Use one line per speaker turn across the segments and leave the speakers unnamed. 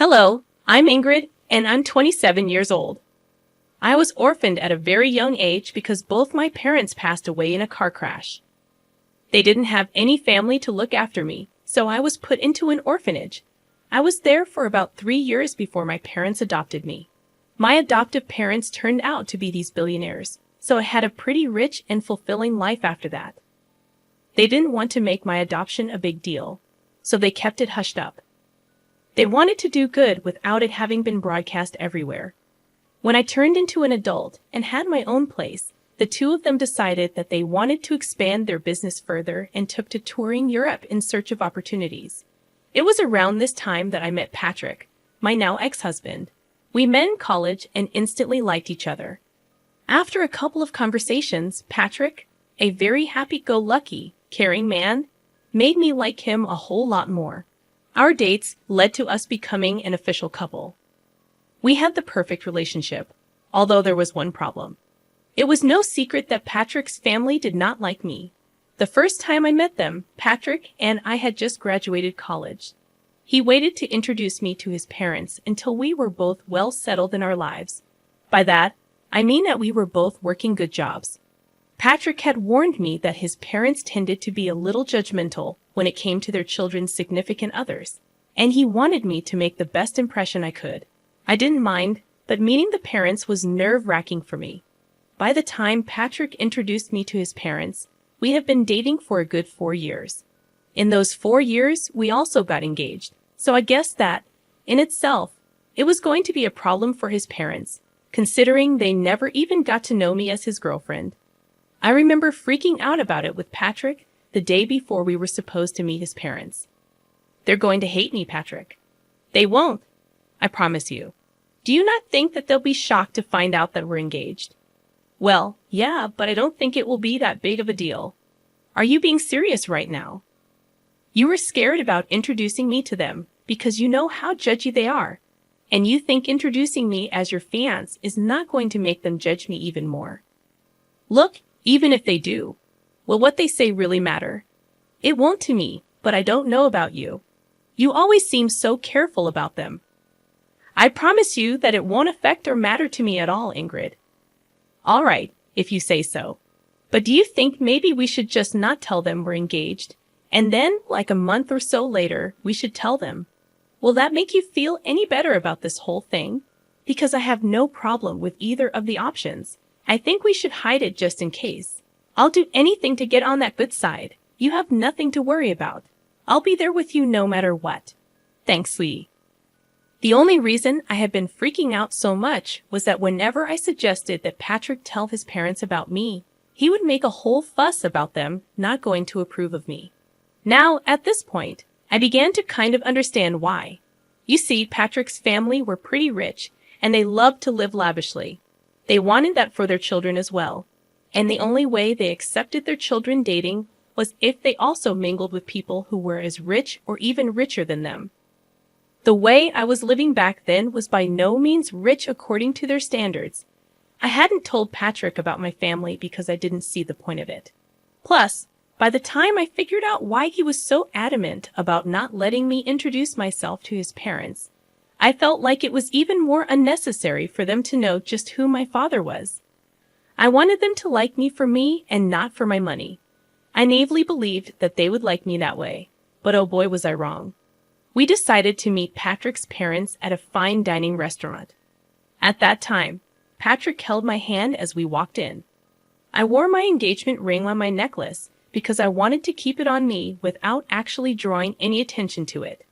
Hello, I'm Ingrid, and I'm 27 years old. I was orphaned at a very young age because both my parents passed away in a car crash. They didn't have any family to look after me, so I was put into an orphanage. I was there for about 3 years before my parents adopted me. My adoptive parents turned out to be these billionaires, so I had a pretty rich and fulfilling life after that. They didn't want to make my adoption a big deal, so they kept it hushed up. They wanted to do good without it having been broadcast everywhere. When I turned into an adult and had my own place, the two of them decided that they wanted to expand their business further and took to touring Europe in search of opportunities. It was around this time that I met Patrick, my now ex-husband. We met in college and instantly liked each other. After a couple of conversations, Patrick, a very happy-go-lucky, caring man, made me like him a whole lot more. Our dates led to us becoming an official couple. We had the perfect relationship, although there was one problem. It was no secret that Patrick's family did not like me. The first time I met them, Patrick and I had just graduated college. He waited to introduce me to his parents until we were both well settled in our lives. By that, I mean that we were both working good jobs. Patrick had warned me that his parents tended to be a little judgmental when it came to their children's significant others, and he wanted me to make the best impression I could. I didn't mind, but meeting the parents was nerve-wracking for me. By the time Patrick introduced me to his parents, we had been dating for a good 4 years. In those 4 years, we also got engaged, so I guessed that, in itself, it was going to be a problem for his parents, considering they never even got to know me as his girlfriend. I remember freaking out about it with Patrick the day before we were supposed to meet his parents. They're going to hate me, Patrick. They won't, I promise you. Do you not think that they'll be shocked to find out that we're engaged? Well, yeah, but I don't think it will be that big of a deal. Are you being serious right now? You were scared about introducing me to them because you know how judgy they are, and you think introducing me as your fiancé is not going to make them judge me even more. Look, even if they do, will what they say really matter? It won't to me, but I don't know about you. You always seem so careful about them. I promise you that it won't affect or matter to me at all, Ingrid. All right, if you say so. But do you think maybe we should just not tell them we're engaged, and then, like a month or so later, we should tell them? Will that make you feel any better about this whole thing? Because I have no problem with either of the options. I think we should hide it just in case. I'll do anything to get on that good side. You have nothing to worry about. I'll be there with you no matter what. Thanks, sweetie. The only reason I had been freaking out so much was that whenever I suggested that Patrick tell his parents about me, he would make a whole fuss about them not going to approve of me. Now, at this point, I began to kind of understand why. You see, Patrick's family were pretty rich, and they loved to live lavishly. They wanted that for their children as well, and the only way they accepted their children dating was if they also mingled with people who were as rich or even richer than them. The way I was living back then was by no means rich according to their standards. I hadn't told Patrick about my family because I didn't see the point of it. Plus, by the time I figured out why he was so adamant about not letting me introduce myself to his parents, I felt like it was even more unnecessary for them to know just who my father was. I wanted them to like me for me and not for my money. I naively believed that they would like me that way, but oh boy was I wrong. We decided to meet Patrick's parents at a fine dining restaurant. At that time, Patrick held my hand as we walked in. I wore my engagement ring on my necklace because I wanted to keep it on me without actually drawing any attention to it.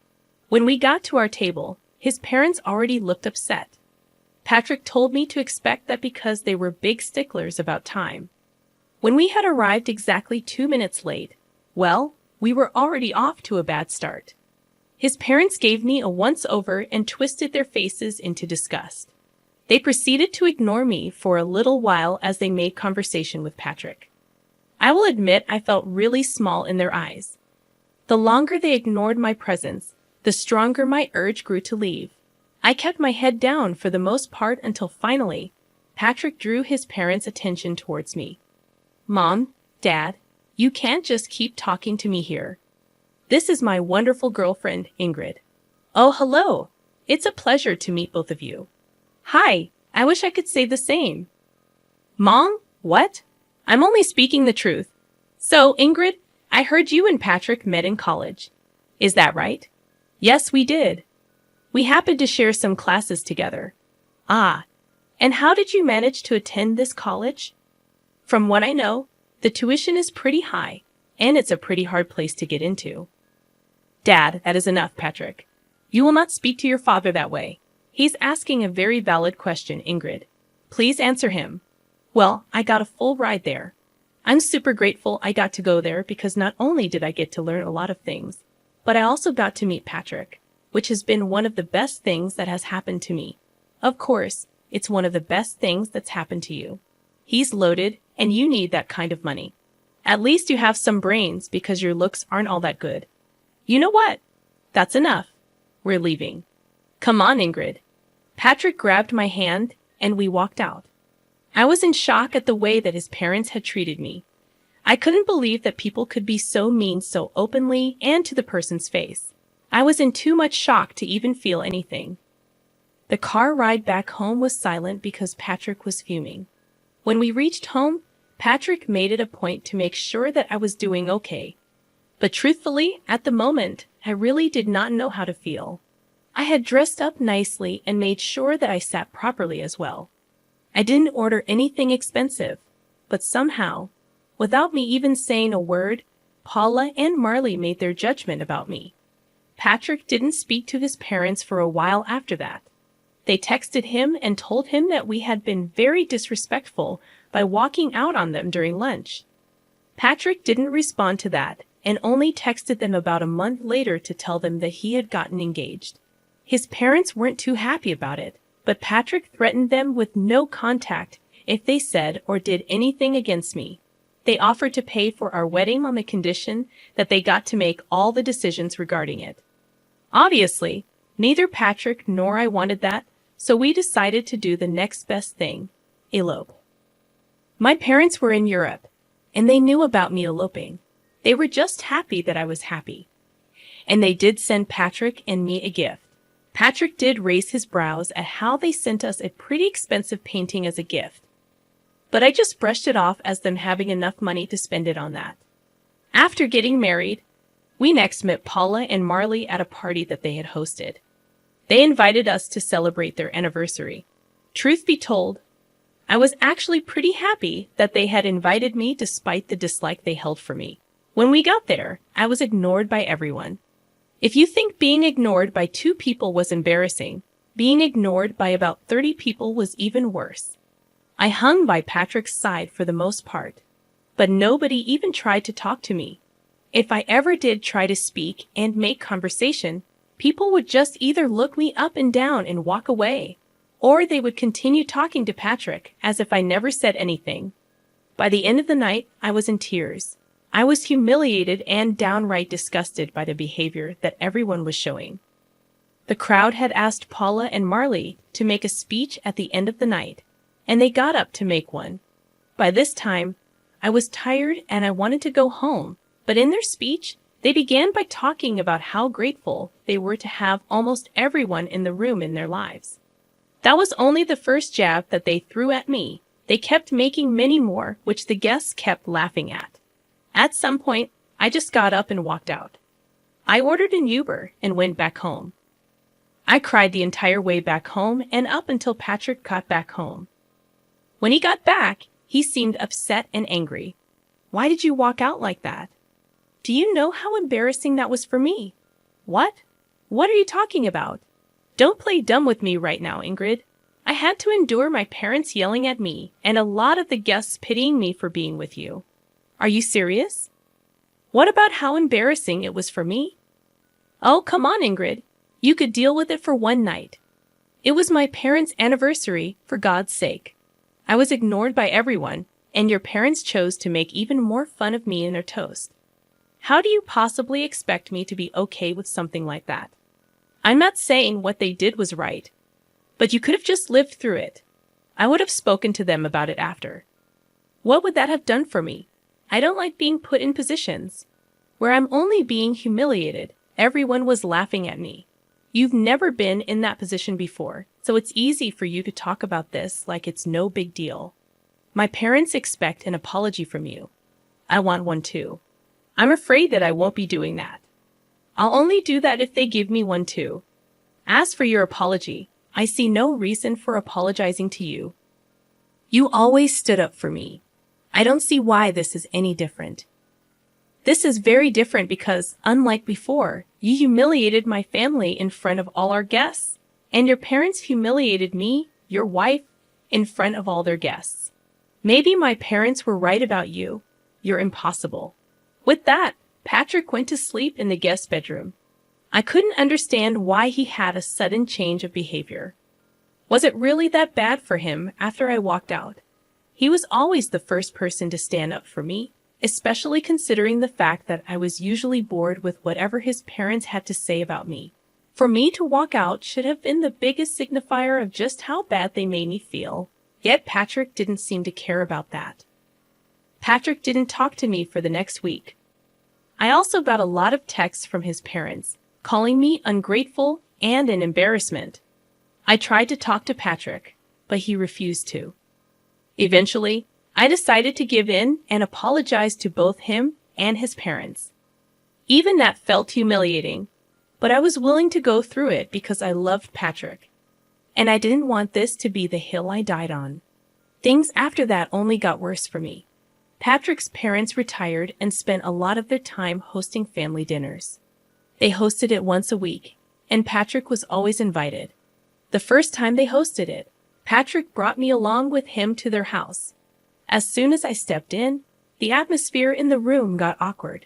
When we got to our table, his parents already looked upset. Patrick told me to expect that because they were big sticklers about time. When we had arrived exactly 2 minutes late, well, we were already off to a bad start. His parents gave me a once-over and twisted their faces into disgust. They proceeded to ignore me for a little while as they made conversation with Patrick. I will admit I felt really small in their eyes. The longer they ignored my presence, the stronger my urge grew to leave. I kept my head down for the most part until finally, Patrick drew his parents' attention towards me. Mom, Dad, you can't just keep talking to me here. This is my wonderful girlfriend, Ingrid. Oh, hello. It's a pleasure to meet both of you. Hi, I wish I could say the same. Mom? What? I'm only speaking the truth. So, Ingrid, I heard you and Patrick met in college. Is that right? Yes, we did. We happened to share some classes together. Ah, and how did you manage to attend this college? From what I know, the tuition is pretty high, and it's a pretty hard place to get into. Dad, that is enough, Patrick. You will not speak to your father that way. He's asking a very valid question, Ingrid. Please answer him. Well, I got a full ride there. I'm super grateful I got to go there because not only did I get to learn a lot of things, but I also got to meet Patrick, which has been one of the best things that has happened to me. Of course, it's one of the best things that's happened to you. He's loaded, and you need that kind of money. At least you have some brains because your looks aren't all that good. You know what? That's enough. We're leaving. Come on, Ingrid. Patrick grabbed my hand, and we walked out. I was in shock at the way that his parents had treated me. I couldn't believe that people could be so mean so openly and to the person's face. I was in too much shock to even feel anything. The car ride back home was silent because Patrick was fuming. When we reached home, Patrick made it a point to make sure that I was doing okay. But truthfully, at the moment, I really did not know how to feel. I had dressed up nicely and made sure that I sat properly as well. I didn't order anything expensive, but somehow, without me even saying a word, Paula and Marley made their judgment about me. Patrick didn't speak to his parents for a while after that. They texted him and told him that we had been very disrespectful by walking out on them during lunch. Patrick didn't respond to that and only texted them about a month later to tell them that he had gotten engaged. His parents weren't too happy about it, but Patrick threatened them with no contact if they said or did anything against me. They offered to pay for our wedding on the condition that they got to make all the decisions regarding it. Obviously, neither Patrick nor I wanted that, so we decided to do the next best thing, elope. My parents were in Europe, and they knew about me eloping. They were just happy that I was happy. And they did send Patrick and me a gift. Patrick did raise his brows at how they sent us a pretty expensive painting as a gift. But I just brushed it off as them having enough money to spend it on that. After getting married, we next met Paula and Marley at a party that they had hosted. They invited us to celebrate their anniversary. Truth be told, I was actually pretty happy that they had invited me despite the dislike they held for me. When we got there, I was ignored by everyone. If you think being ignored by 2 people was embarrassing, being ignored by about 30 people was even worse. I hung by Patrick's side for the most part, but nobody even tried to talk to me. If I ever did try to speak and make conversation, people would just either look me up and down and walk away, or they would continue talking to Patrick as if I never said anything. By the end of the night, I was in tears. I was humiliated and downright disgusted by the behavior that everyone was showing. The crowd had asked Paula and Marley to make a speech at the end of the night, and they got up to make one. By this time, I was tired and I wanted to go home, but in their speech, they began by talking about how grateful they were to have almost everyone in the room in their lives. That was only the first jab that they threw at me. They kept making many more, which the guests kept laughing at. At some point, I just got up and walked out. I ordered an Uber and went back home. I cried the entire way back home and up until Patrick got back home. When he got back, he seemed upset and angry. Why did you walk out like that? Do you know how embarrassing that was for me? What? What are you talking about? Don't play dumb with me right now, Ingrid. I had to endure my parents yelling at me and a lot of the guests pitying me for being with you. Are you serious? What about how embarrassing it was for me? Oh, come on, Ingrid. You could deal with it for one night. It was my parents' anniversary, for God's sake. I was ignored by everyone, and your parents chose to make even more fun of me in their toast. How do you possibly expect me to be okay with something like that? I'm not saying what they did was right, but you could have just lived through it. I would have spoken to them about it after. What would that have done for me? I don't like being put in positions where I'm only being humiliated. Everyone was laughing at me. You've never been in that position before, so it's easy for you to talk about this like it's no big deal. My parents expect an apology from you. I want one too. I'm afraid that I won't be doing that. I'll only do that if they give me one too. As for your apology, I see no reason for apologizing to you. You always stood up for me. I don't see why this is any different. This is very different because, unlike before, you humiliated my family in front of all our guests, and your parents humiliated me, your wife, in front of all their guests. Maybe my parents were right about you. You're impossible. With that, Patrick went to sleep in the guest bedroom. I couldn't understand why he had a sudden change of behavior. Was it really that bad for him after I walked out? He was always the first person to stand up for me, especially considering the fact that I was usually bored with whatever his parents had to say about me. For me to walk out should have been the biggest signifier of just how bad they made me feel. Yet Patrick didn't seem to care about that. Patrick didn't talk to me for the next week. I also got a lot of texts from his parents, calling me ungrateful and an embarrassment. I tried to talk to Patrick, but he refused to. Eventually, I decided to give in and apologize to both him and his parents. Even that felt humiliating, but I was willing to go through it because I loved Patrick. And I didn't want this to be the hill I died on. Things after that only got worse for me. Patrick's parents retired and spent a lot of their time hosting family dinners. They hosted it once a week, and Patrick was always invited. The first time they hosted it, Patrick brought me along with him to their house. As soon as I stepped in, the atmosphere in the room got awkward.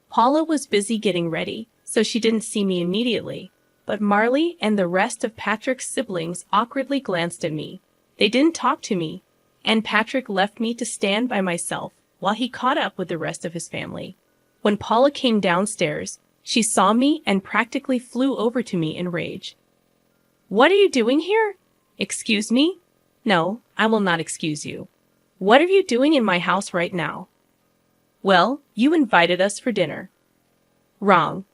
Paula was busy getting ready, so she didn't see me immediately, but Marley and the rest of Patrick's siblings awkwardly glanced at me. They didn't talk to me, and Patrick left me to stand by myself while he caught up with the rest of his family. When Paula came downstairs, she saw me and practically flew over to me in rage. "What are you doing here?" "Excuse me?" "No, I will not excuse you. What are you doing in my house right now?" "Well, you invited us for dinner." "Wrong.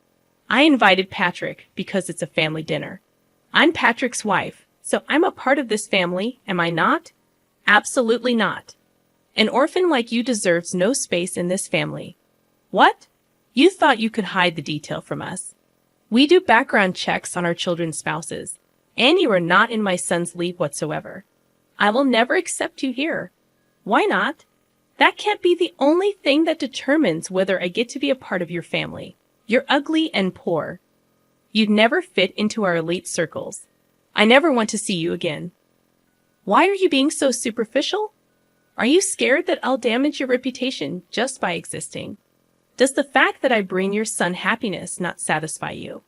I invited Patrick because it's a family dinner. I'm Patrick's wife, so I'm a part of this family, am I not?" "Absolutely not. An orphan like you deserves no space in this family." "What? You thought you could hide the detail from us. We do background checks on our children's spouses, and you are not in my son's league whatsoever. I will never accept you here." "Why not? That can't be the only thing that determines whether I get to be a part of your family. You're ugly and poor. You'd never fit into our elite circles. I never want to see you again." "Why are you being so superficial? Are you scared that I'll damage your reputation just by existing? Does the fact that I bring your son happiness not satisfy you?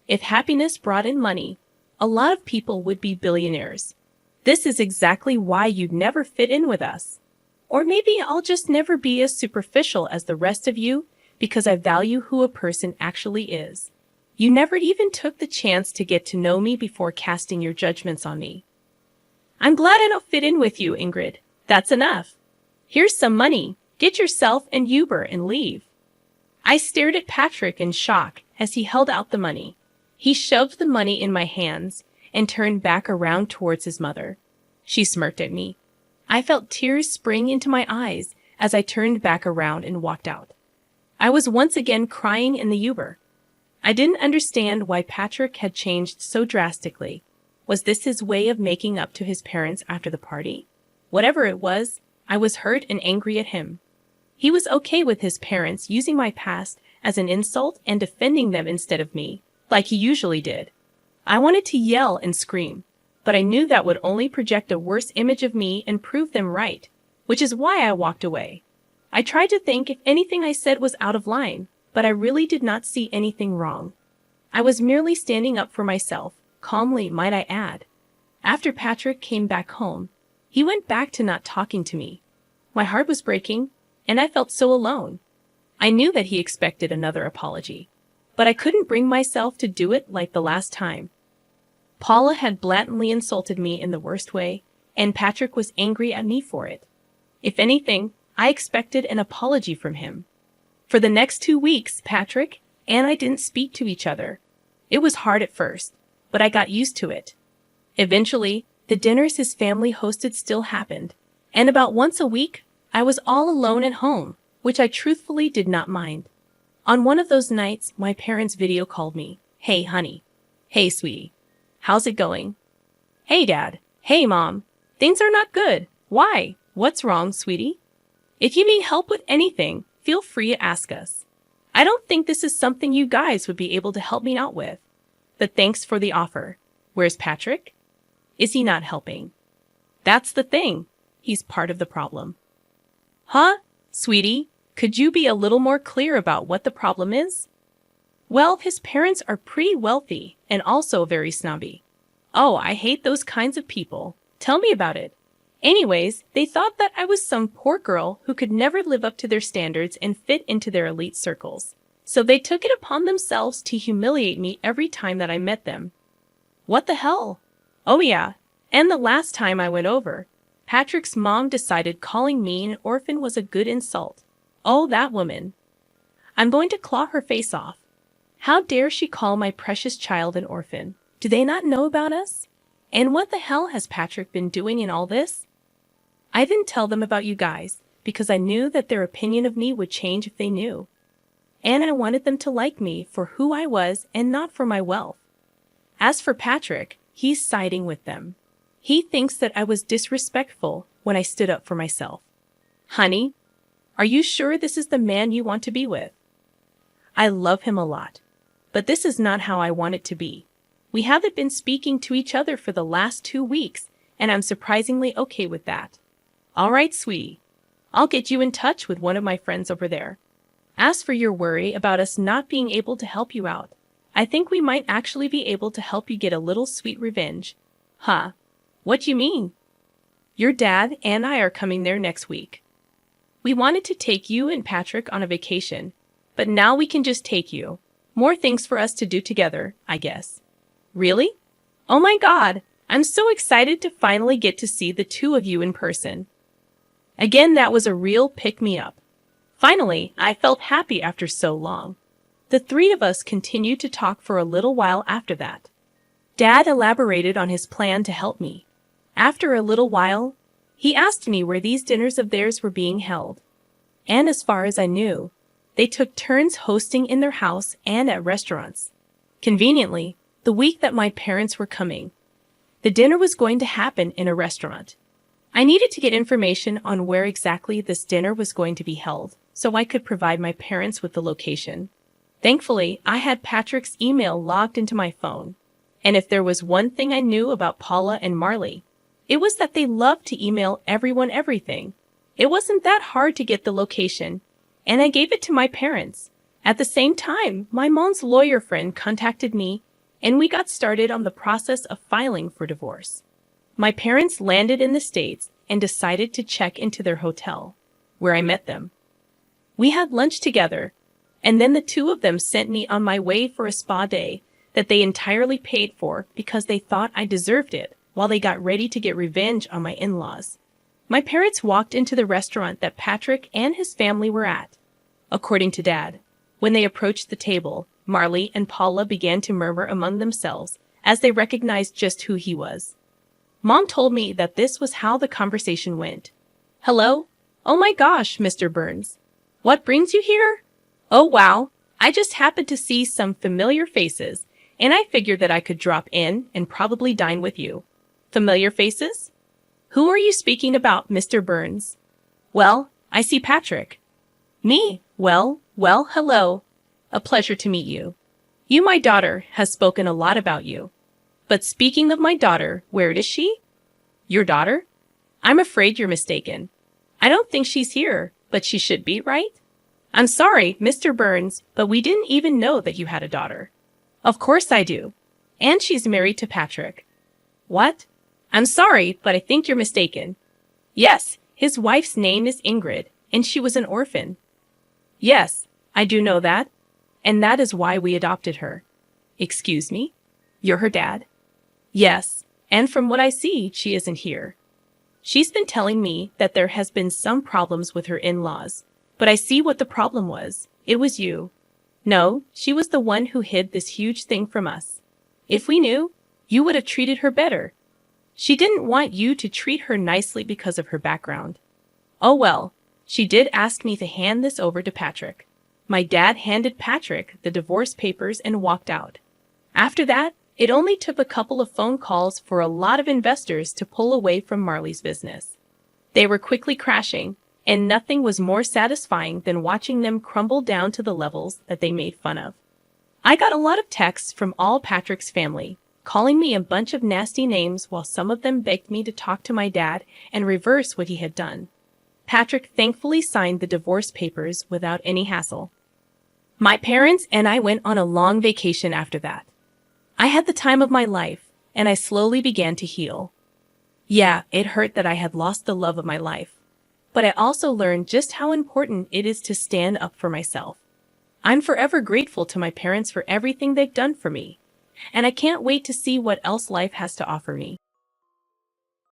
If happiness brought in money, a lot of people would be billionaires. This is exactly why you'd never fit in with us. Or maybe I'll just never be as superficial as the rest of you because I value who a person actually is. You never even took the chance to get to know me before casting your judgments on me." "I'm glad I don't fit in with you, Ingrid. That's enough. Here's some money. Get yourself an Uber and leave." I stared at Patrick in shock as he held out the money. He shoved the money in my hands and turned back around towards his mother. She smirked at me. I felt tears spring into my eyes as I turned back around and walked out. I was once again crying in the Uber. I didn't understand why Patrick had changed so drastically. Was this his way of making up to his parents after the party? Whatever it was, I was hurt and angry at him. He was okay with his parents using my past as an insult and defending them instead of me, like he usually did. I wanted to yell and scream, but I knew that would only project a worse image of me and prove them right, which is why I walked away. I tried to think if anything I said was out of line, but I really did not see anything wrong. I was merely standing up for myself, calmly might I add. After Patrick came back home, he went back to not talking to me. My heart was breaking, and I felt so alone. I knew that he expected another apology, but I couldn't bring myself to do it like the last time. Paula had blatantly insulted me in the worst way, and Patrick was angry at me for it. If anything, I expected an apology from him. For the next 2 weeks, Patrick and I didn't speak to each other. It was hard at first, but I got used to it. Eventually, the dinners his family hosted still happened, and about once a week, I was all alone at home, which I truthfully did not mind. On one of those nights, my parents video called me. Hey, honey. Hey, sweetie. How's it going? Hey, Dad. Hey, Mom. Things are not good. Why? What's wrong, sweetie? If you need help with anything, feel free to ask us. I don't think this is something you guys would be able to help me out with. But thanks for the offer. Where's Patrick? Is he not helping? That's the thing. He's part of the problem. Huh? Sweetie, could you be a little more clear about what the problem is? Well, his parents are pretty wealthy and also very snobby. Oh, I hate those kinds of people. Tell me about it. Anyways, they thought that I was some poor girl who could never live up to their standards and fit into their elite circles. So they took it upon themselves to humiliate me every time that I met them. What the hell? Oh yeah, and the last time I went over, Patrick's mom decided calling me an orphan was a good insult. Oh, that woman. I'm going to claw her face off. How dare she call my precious child an orphan? Do they not know about us? And what the hell has Patrick been doing in all this? I didn't tell them about you guys because I knew that their opinion of me would change if they knew. And I wanted them to like me for who I was and not for my wealth. As for Patrick, he's siding with them. He thinks that I was disrespectful when I stood up for myself. Honey, are you sure this is the man you want to be with? I love him a lot, but this is not how I want it to be. We haven't been speaking to each other for the last 2 weeks, and I'm surprisingly okay with that. All right, sweetie. I'll get you in touch with one of my friends over there. As for your worry about us not being able to help you out, I think we might actually be able to help you get a little sweet revenge. Huh? What do you mean? Your dad and I are coming there next week. We wanted to take you and Patrick on a vacation, but now we can just take you. More things for us to do together, I guess. Really? Oh my God, I'm so excited to finally get to see the two of you in person. Again, that was a real pick-me-up. Finally, I felt happy after so long. The three of us continued to talk for a little while after that. Dad elaborated on his plan to help me. After a little while, he asked me where these dinners of theirs were being held. And as far as I knew, they took turns hosting in their house and at restaurants. Conveniently, the week that my parents were coming, the dinner was going to happen in a restaurant. I needed to get information on where exactly this dinner was going to be held, so I could provide my parents with the location. Thankfully, I had Patrick's email logged into my phone. And if there was one thing I knew about Paula and Marley, it was that they loved to email everyone everything. It wasn't that hard to get the location, and I gave it to my parents. At the same time, my mom's lawyer friend contacted me, and we got started on the process of filing for divorce. My parents landed in the States and decided to check into their hotel, where I met them. We had lunch together, and then the two of them sent me on my way for a spa day that they entirely paid for because they thought I deserved it while they got ready to get revenge on my in-laws. My parents walked into the restaurant that Patrick and his family were at. According to Dad, when they approached the table, Marley and Paula began to murmur among themselves as they recognized just who he was. Mom told me that this was how the conversation went. Hello? Oh my gosh, Mr. Burns. What brings you here? Oh wow, I just happened to see some familiar faces, and I figured that I could drop in and probably dine with you. Familiar faces? Who are you speaking about, Mr. Burns? Well, I see Patrick. Me? Well, hello. A pleasure to meet you. You, my daughter, has spoken a lot about you. But speaking of my daughter, where is she? Your daughter? I'm afraid you're mistaken. I don't think she's here, but she should be, right? I'm sorry, Mr. Burns, but we didn't even know that you had a daughter. Of course I do. And she's married to Patrick. What? I'm sorry, but I think you're mistaken. Yes, his wife's name is Ingrid, and she was an orphan. Yes, I do know that, and that is why we adopted her. Excuse me? You're her dad? Yes, and from what I see, she isn't here. She's been telling me that there has been some problems with her in-laws, but I see what the problem was. It was you. No, she was the one who hid this huge thing from us. If we knew, you would have treated her better. She didn't want you to treat her nicely because of her background. Oh well, she did ask me to hand this over to Patrick. My dad handed Patrick the divorce papers and walked out. After that, it only took a couple of phone calls for a lot of investors to pull away from Marley's business. They were quickly crashing, and nothing was more satisfying than watching them crumble down to the levels that they made fun of. I got a lot of texts from all Patrick's family, calling me a bunch of nasty names while some of them begged me to talk to my dad and reverse what he had done. Patrick thankfully signed the divorce papers without any hassle. My parents and I went on a long vacation after that. I had the time of my life, and I slowly began to heal. Yeah, it hurt that I had lost the love of my life, but I also learned just how important it is to stand up for myself. I'm forever grateful to my parents for everything they've done for me, and I can't wait to see what else life has to offer me.